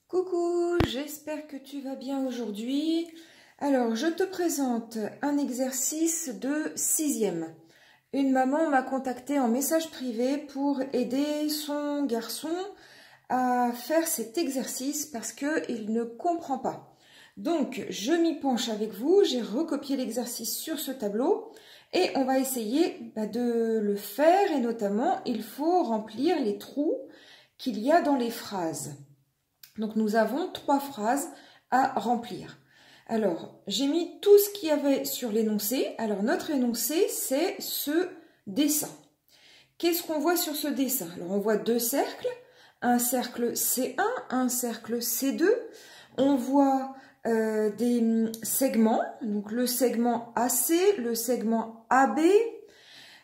Coucou, j'espère que tu vas bien aujourd'hui. Alors, je te présente un exercice de 6e. Une maman m'a contacté en message privé pour aider son garçon à faire cet exercice parce qu'il ne comprend pas. Donc, je m'y penche avec vous, j'ai recopié l'exercice sur ce tableau et on va essayer de le faire et notamment, il faut remplir les trous qu'il y a dans les phrases. Donc, nous avons 3 phrases à remplir. Alors, j'ai mis tout ce qu'il y avait sur l'énoncé. Alors, notre énoncé, c'est ce dessin. Qu'est-ce qu'on voit sur ce dessin? Alors, on voit 2 cercles. Un cercle C1, un cercle C2. On voit des segments. Donc, le segment AC, le segment AB.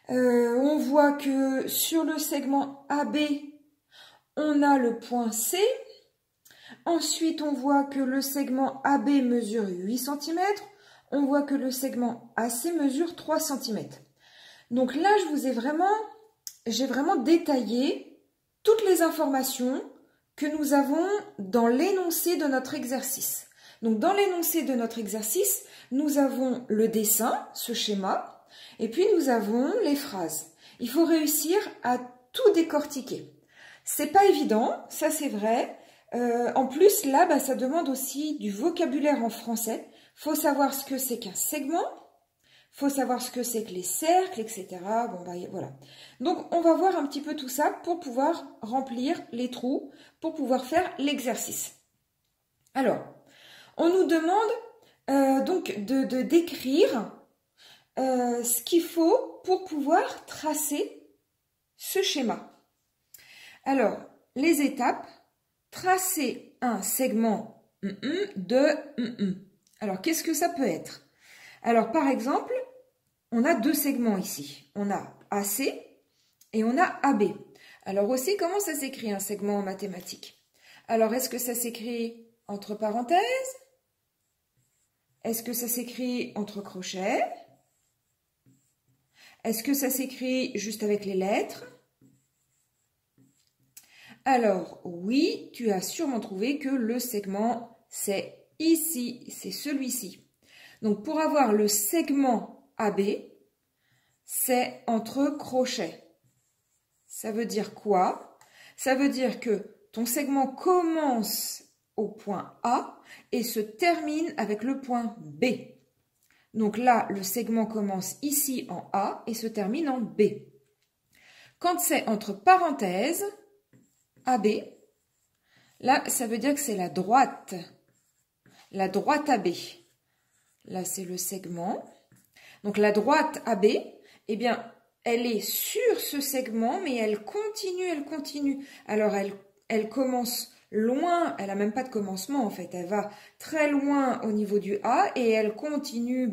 On voit que sur le segment AB, on a le point C. Ensuite, on voit que le segment AB mesure 8 cm. On voit que le segment AC mesure 3 cm. Donc là, j'ai vraiment détaillé toutes les informations que nous avons dans l'énoncé de notre exercice. Donc dans l'énoncé de notre exercice, nous avons le dessin, ce schéma, et puis nous avons les phrases. Il faut réussir à tout décortiquer. C'est pas évident, ça c'est vrai. En plus, là, ça demande aussi du vocabulaire en français. Il faut savoir ce que c'est qu'un segment, il faut savoir ce que c'est que les cercles, etc. Bon, voilà. Donc, on va voir un petit peu tout ça pour pouvoir remplir les trous, pour pouvoir faire l'exercice. Alors, on nous demande donc de décrire ce qu'il faut pour pouvoir tracer ce schéma. Alors, les étapes. Tracer un segment de Alors, qu'est-ce que ça peut être? Alors, par exemple, on a 2 segments ici. On a AC et on a AB. Alors aussi, comment ça s'écrit un segment en mathématiques? Alors, est-ce que ça s'écrit entre parenthèses? Est-ce que ça s'écrit entre crochets? Est-ce que ça s'écrit juste avec les lettres? Alors, oui, tu as sûrement trouvé que le segment, c'est ici, c'est celui-ci. Donc, pour avoir le segment AB, c'est entre crochets. Ça veut dire quoi? Ça veut dire que ton segment commence au point A et se termine avec le point B. Donc là, le segment commence ici en A et se termine en B. Quand c'est entre parenthèses, AB, là, ça veut dire que c'est la droite AB. Là, c'est le segment. Donc, la droite AB, eh bien, elle est sur ce segment, mais elle continue. Alors, elle commence loin, elle n'a même pas de commencement, en fait. Elle va très loin au niveau du A et elle continue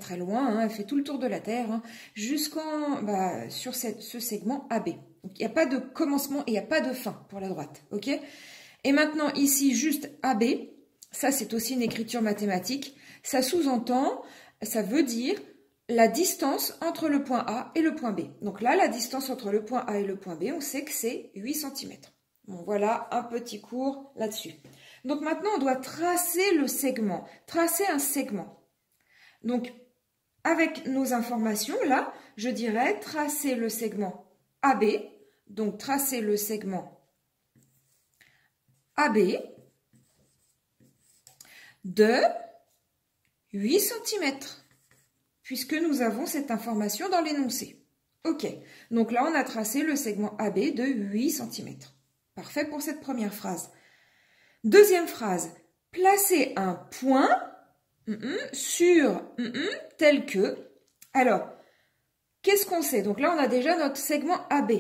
très loin. Elle fait tout le tour de la Terre sur ce segment AB. Donc, il n'y a pas de commencement et il n'y a pas de fin pour la droite. Ok? Et maintenant, ici, juste AB, ça, c'est aussi une écriture mathématique. Ça sous-entend, ça veut dire la distance entre le point A et le point B. Donc là, la distance entre le point A et le point B, on sait que c'est 8 cm. Bon, voilà un petit cours là-dessus. Donc maintenant, on doit tracer le segment, tracer un segment. Donc, avec nos informations, là, je dirais tracer le segment AB. Donc, tracer le segment AB de 8 cm, puisque nous avons cette information dans l'énoncé. Ok, donc là, on a tracé le segment AB de 8 cm. Parfait pour cette première phrase. Deuxième phrase, placer un point sur tel que... Alors, qu'est-ce qu'on sait? Donc là, on a déjà notre segment AB.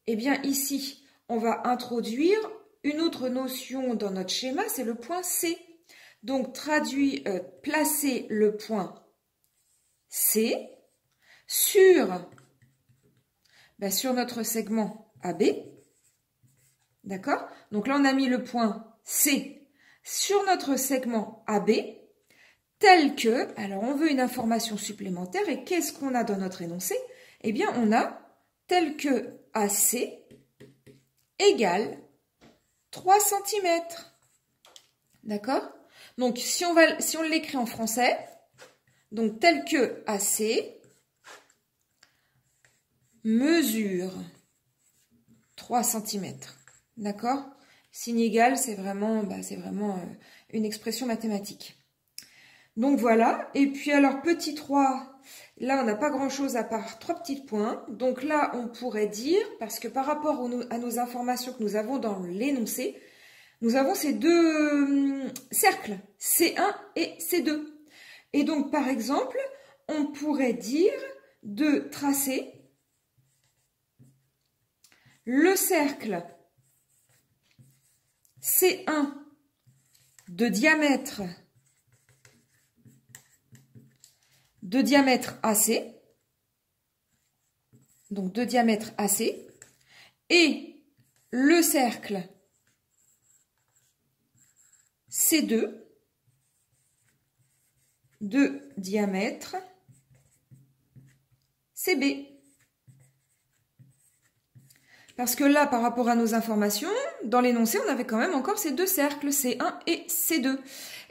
Eh bien, ici, on va introduire une autre notion dans notre schéma, c'est le point C. Donc, placer le point C sur notre segment AB. D'accord? Donc là, on a mis le point C sur notre segment AB, tel que... Alors, on veut une information supplémentaire. Et qu'est-ce qu'on a dans notre énoncé? Eh bien, on a tel que AC égale 3 cm. D'accord? Donc, si on l'écrit en français, donc tel que AC mesure 3 cm. D'accord? Signe égal, c'est vraiment une expression mathématique. Donc voilà. Et puis alors, petit 3, là, on n'a pas grand-chose à part 3 petits points. Donc là, on pourrait dire, parce que par rapport à nos informations que nous avons dans l'énoncé, nous avons ces deux cercles, C1 et C2. Et donc, par exemple, on pourrait dire de tracer le cercle C1 de diamètre AC, donc de diamètre AC, et le cercle C2 de diamètre CB. Parce que là, par rapport à nos informations, dans l'énoncé, on avait quand même encore ces deux cercles, C1 et C2.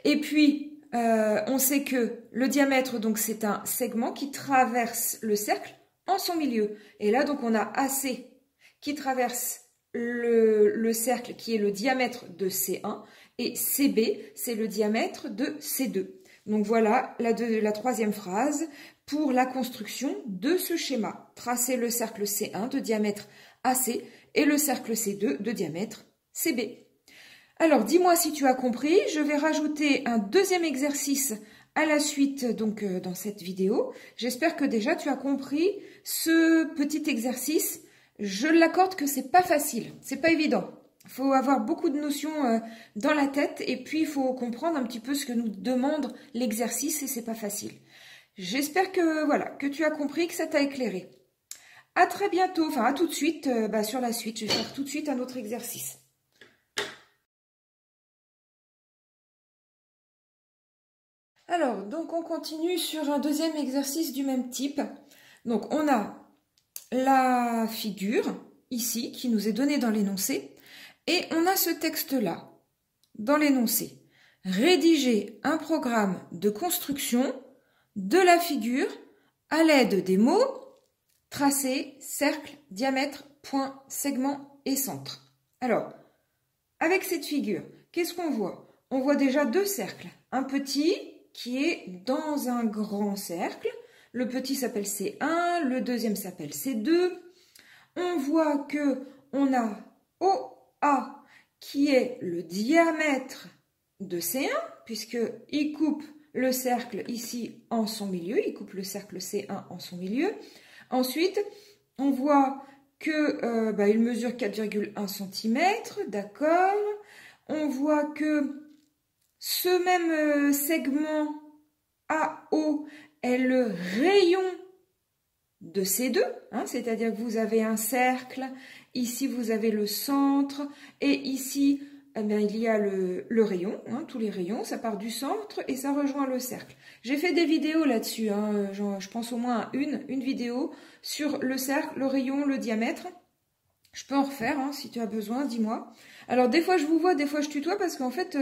Et puis, on sait que le diamètre, donc c'est un segment qui traverse le cercle en son milieu. Et là, donc, on a AC qui traverse le cercle qui est le diamètre de C1 et CB, c'est le diamètre de C2. Donc voilà la troisième phrase pour la construction de ce schéma. Tracer le cercle C1 de diamètre AC et le cercle C2 de diamètre CB. Alors, dis-moi si tu as compris. Je vais rajouter un deuxième exercice à la suite donc dans cette vidéo. J'espère que déjà tu as compris ce petit exercice. Je l'accorde que c'est pas facile, c'est pas évident. Il faut avoir beaucoup de notions dans la tête et puis il faut comprendre un petit peu ce que nous demande l'exercice et c'est pas facile. J'espère que voilà, que tu as compris, que ça t'a éclairé. À très bientôt, enfin à tout de suite, sur la suite, je vais faire tout de suite un autre exercice. Alors, donc on continue sur un deuxième exercice du même type. Donc on a la figure ici qui nous est donnée dans l'énoncé et on a ce texte-là dans l'énoncé. Rédiger un programme de construction de la figure à l'aide des mots tracé, cercle, diamètre, point, segment et centre. Alors, avec cette figure, qu'est-ce qu'on voit? On voit déjà deux cercles. Un petit qui est dans un grand cercle. Le petit s'appelle C1, le deuxième s'appelle C2. On voit que on a OA qui est le diamètre de C1, puisqu'il coupe le cercle ici en son milieu, il coupe le cercle C1 en son milieu. Ensuite, on voit que il mesure 4,1 cm, d'accord. On voit que ce même segment AO est le rayon de C2, hein, c'est-à-dire que vous avez un cercle, ici vous avez le centre, et ici il y a le rayon, hein, tous les rayons, ça part du centre et ça rejoint le cercle. J'ai fait des vidéos là-dessus, hein, je pense au moins à une vidéo sur le cercle, le rayon, le diamètre. Je peux en refaire, hein, si tu as besoin, dis-moi. Alors des fois je vous vois, des fois je tutoie, parce qu'en fait,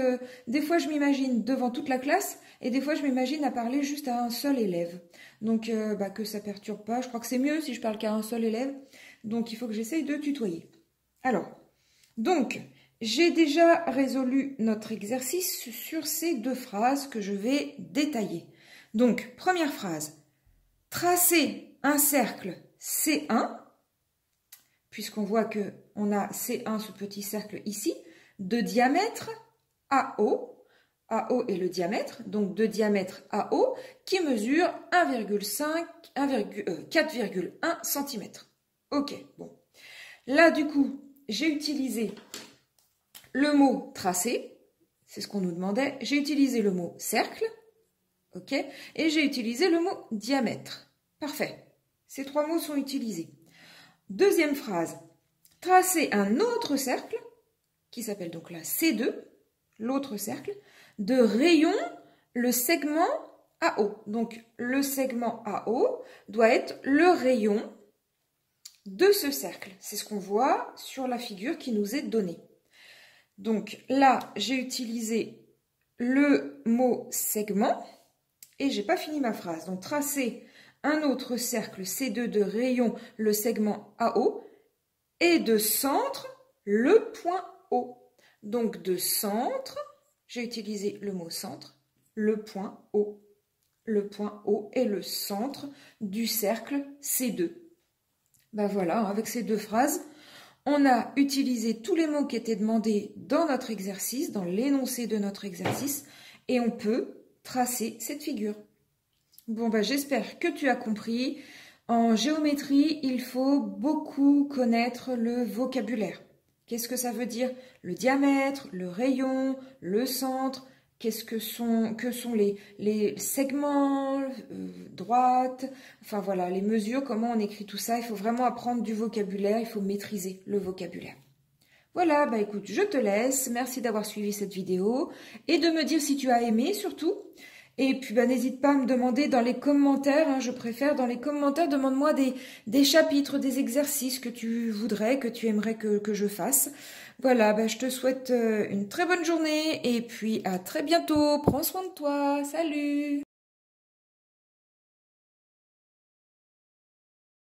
des fois je m'imagine devant toute la classe, et des fois je m'imagine à parler juste à un seul élève. Donc que ça perturbe pas, je crois que c'est mieux si je parle qu'à un seul élève, donc il faut que j'essaye de tutoyer. Alors, donc, j'ai déjà résolu notre exercice sur ces deux phrases que je vais détailler. Donc, première phrase, tracer un cercle C1, puisqu'on voit qu'on a C1, ce petit cercle ici, de diamètre AO. AO est le diamètre, donc de diamètre AO, qui mesure 4,1 cm. Ok, bon. Là, du coup, j'ai utilisé le mot tracé, c'est ce qu'on nous demandait. J'ai utilisé le mot cercle, ok, et j'ai utilisé le mot diamètre. Parfait. Ces trois mots sont utilisés. Deuxième phrase, tracer un autre cercle, qui s'appelle donc la C2, l'autre cercle, de rayon le segment AO. Donc le segment AO doit être le rayon de ce cercle. C'est ce qu'on voit sur la figure qui nous est donnée. Donc là, j'ai utilisé le mot segment et j'ai pas fini ma phrase. Donc tracer un autre cercle C2 de rayon, le segment AO, et de centre, le point O. Donc de centre, j'ai utilisé le mot centre, le point O. Le point O est le centre du cercle C2. Ben voilà, avec ces deux phrases, on a utilisé tous les mots qui étaient demandés dans notre exercice, dans l'énoncé de notre exercice, et on peut tracer cette figure. Bon, ben, j'espère que tu as compris. En géométrie, il faut beaucoup connaître le vocabulaire. Qu'est-ce que ça veut dire? Le diamètre, le rayon, le centre, qu'est-ce que sont les segments, droite, enfin voilà, les mesures, comment on écrit tout ça. Il faut vraiment apprendre du vocabulaire, il faut maîtriser le vocabulaire. Voilà, bah écoute, je te laisse. Merci d'avoir suivi cette vidéo et de me dire si tu as aimé surtout. Et puis, bah, n'hésite pas à me demander dans les commentaires, hein, je préfère dans les commentaires, demande-moi des chapitres, des exercices que tu voudrais, que tu aimerais que je fasse. Voilà, bah, je te souhaite une très bonne journée et puis à très bientôt. Prends soin de toi. Salut!